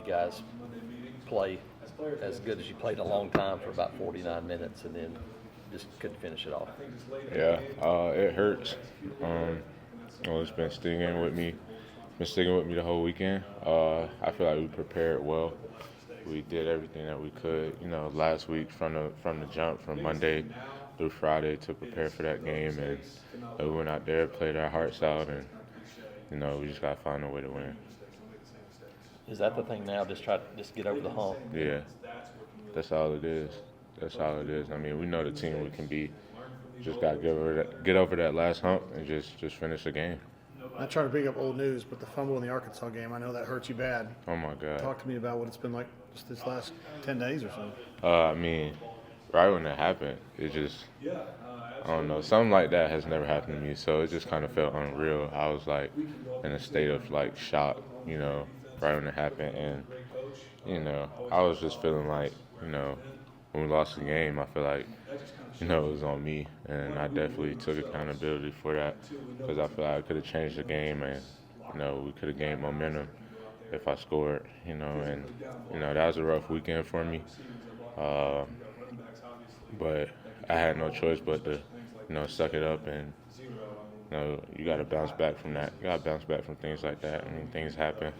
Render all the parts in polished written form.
you guys play as good as you played in a long time for about 49 minutes and then just couldn't finish it off. Yeah, it hurts. It's been stinging with me. Been sticking with me the whole weekend. I feel like we prepared well. We did everything that we could, last week from the jump, from Monday through Friday to prepare for that game, and we went out there, played our hearts out, and we just gotta find a way to win. Is that the thing now? Just get over the hump. Yeah, that's all it is. That's all it is. I mean, we know the team we can be. Just gotta get over that last hump and just finish the game. Not trying to bring up old news, but the fumble in the Arkansas game, I know that hurt you bad. Oh my God. Talk to me about what it's been like just this last 10 days or so. I mean, right when that happened, it just, I don't know, something like that has never happened to me, so it just kind of felt unreal. I was like in a state of like shock, right when it happened, and I was just feeling like, when we lost the game, I feel like, it was on me, and I definitely took accountability for that because I feel like I could have changed the game, and we could have gained momentum if I scored, and that was a rough weekend for me, but I had no choice but to suck it up, and you got to bounce back from that. You got to bounce back from things like that. I mean, things happen,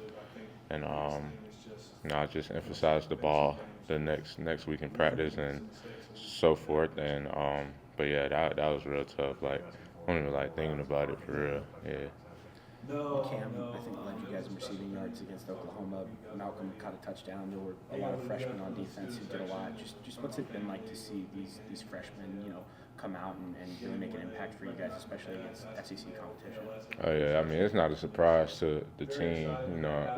and I just emphasized the ball the next week in practice and so forth, and but yeah, that was real tough. Like, I don't even like thinking about it for real. Yeah. Cam, I think, led you guys in receiving yards against Oklahoma. Malcolm caught a touchdown. There were a lot of freshmen on defense who did a lot. Just what's it been like to see these freshmen, come out and really make an impact for you guys, especially against SEC competition? Oh yeah, I mean, it's not a surprise to the team.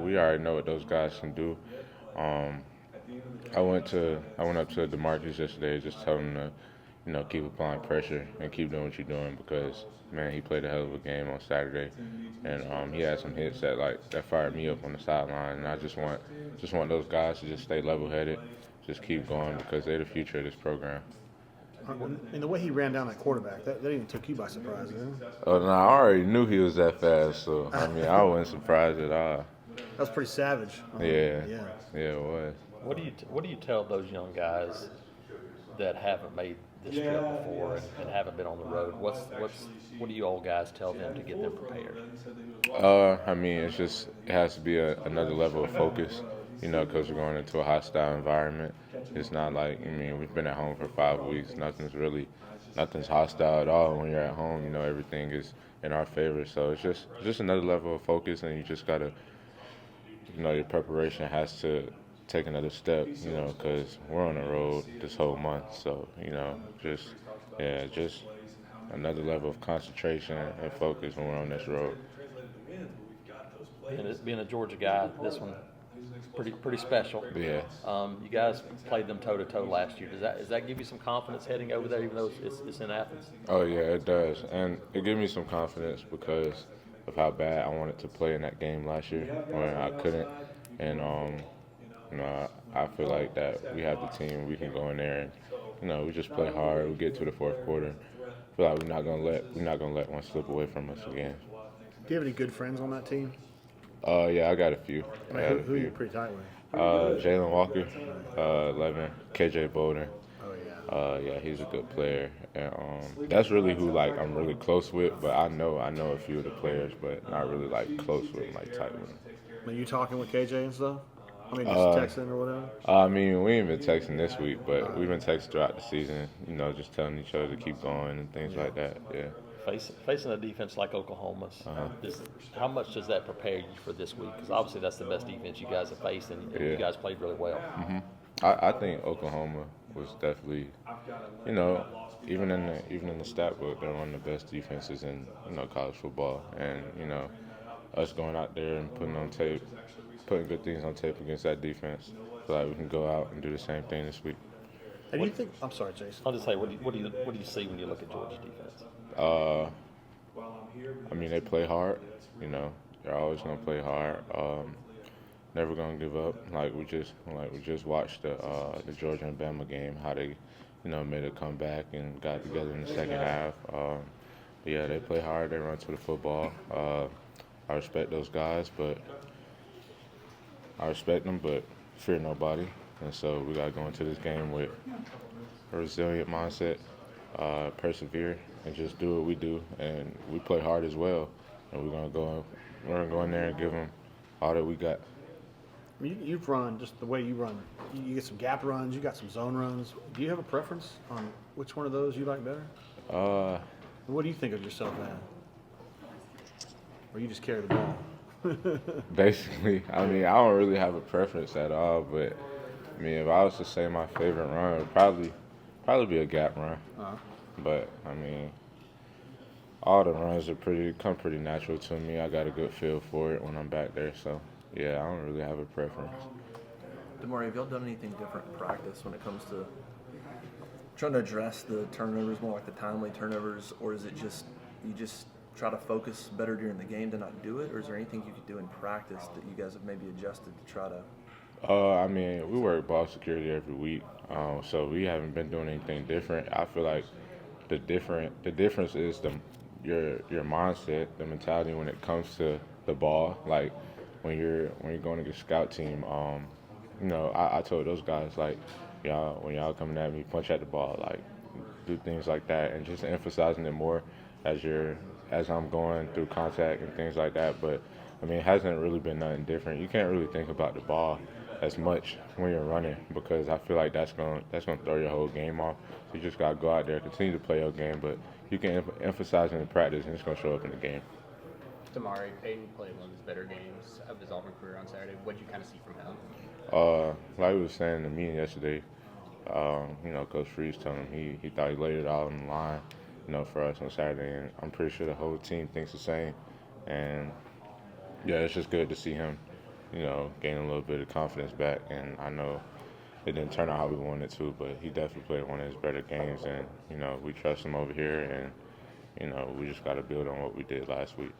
We already know what those guys can do. I went up to DeMarcus yesterday, just telling him to, keep applying pressure and keep doing what you're doing because, man, he played a hell of a game on Saturday, and he had some hits that fired me up on the sideline, and I just want those guys to just stay level-headed, just keep going because they're the future of this program. And the way he ran down that quarterback, that even took you by surprise, didn't it? Oh no, I already knew he was that fast, so I mean, I wasn't surprised at all. That was pretty savage. Yeah, it was. What do you tell those young guys that haven't made this trip before and haven't been on the road? What do you old guys tell them to get them prepared? I mean, it has to be another level of focus, because we're going into a hostile environment. It's not like, we've been at home for 5 weeks. Nothing's hostile at all when you're at home. Everything is in our favor. So it's just another level of focus, and you just gotta, your preparation has to take another step, because we're on the road this whole month. So, just another level of concentration and focus when we're on this road. Being a Georgia guy, this one pretty special. Yeah. You guys played them toe to toe last year. Does that give you some confidence heading over there, even though it's in Athens? Oh yeah, it does, and it gives me some confidence because of how bad I wanted to play in that game last year when I couldn't, and I feel like that we have the team. We can go in there and we just play hard. We get to the fourth quarter. I feel like we're not gonna let one slip away from us again. Do you have any good friends on that team? Yeah, I got a few. Who are you pretty tight with? Jalen Walker, 11, KJ Bowden. Oh yeah. Yeah, he's a good player, and that's really who I'm really close with. But I know a few of the players, but not really close with tight with them. Are you talking with KJ and stuff? I mean, just texting or whatever? I mean, we ain't been texting this week, but we've been texting throughout the season, just telling each other to keep going and things like that, yeah. Facing a defense like Oklahoma's, how much does that prepare you for this week? Because obviously that's the best defense you guys have faced, and you guys played really well. Mm-hmm. I think Oklahoma was definitely, even in the stat book, they're one of the best defenses in college football, and us going out there and putting good things on tape against that defense, so that we can go out and do the same thing this week. And do you think? I'm sorry, Jason. I'll just say, what do you see when you look at Georgia's defense? I mean, they play hard. They're always gonna play hard. Never gonna give up. We just watched the Georgia and Bama game. How they, made a comeback and got together in the second half. But yeah, they play hard. They run to the football. I respect those guys, but I respect them, but fear nobody. And so we got to go into this game with a resilient mindset, persevere, and just do what we do. And we play hard as well. And we're gonna go in there and give them all that we got. I mean, you've run just the way you run. You get some gap runs, you got some zone runs. Do you have a preference on which one of those you like better? What do you think of yourself now? Or you just carry the ball? Basically, I mean, I don't really have a preference at all, but I mean, if I was to say my favorite run, it would probably be a gap run. Uh-huh. But I mean, all the runs come pretty natural to me. I got a good feel for it when I'm back there, so yeah, I don't really have a preference. Damari, have y'all done anything different in practice when it comes to trying to address the turnovers, more like the timely turnovers, or is it just you just try to focus better during the game to not do it, or is there anything you could do in practice that you guys have maybe adjusted to try to? I mean, we work ball security every week, so we haven't been doing anything different. I feel like the difference is your mindset, the mentality when it comes to the ball. Like when you're going against scout team, you know, I told those guys like, when y'all coming at me, punch at the ball, like do things like that, and just emphasizing it more as I'm going through contact and things like that. But I mean, it hasn't really been nothing different. You can't really think about the ball as much when you're running because I feel like that's gonna throw your whole game off. So you just gotta go out there, continue to play your game, but you can emphasize it in practice, and it's gonna show up in the game. Damari, Peyton played one of his better games of his Auburn career on Saturday. What did you kind of see from him? Like we was saying in the meeting yesterday, you know, Coach Freeze told him he thought he laid it all on the line, you know, for us on Saturday, and I'm pretty sure the whole team thinks the same. And yeah, it's just good to see him, you know, gain a little bit of confidence back. And I know it didn't turn out how we wanted to, but he definitely played one of his better games. And you know, we trust him over here, and you know, we just got to build on what we did last week.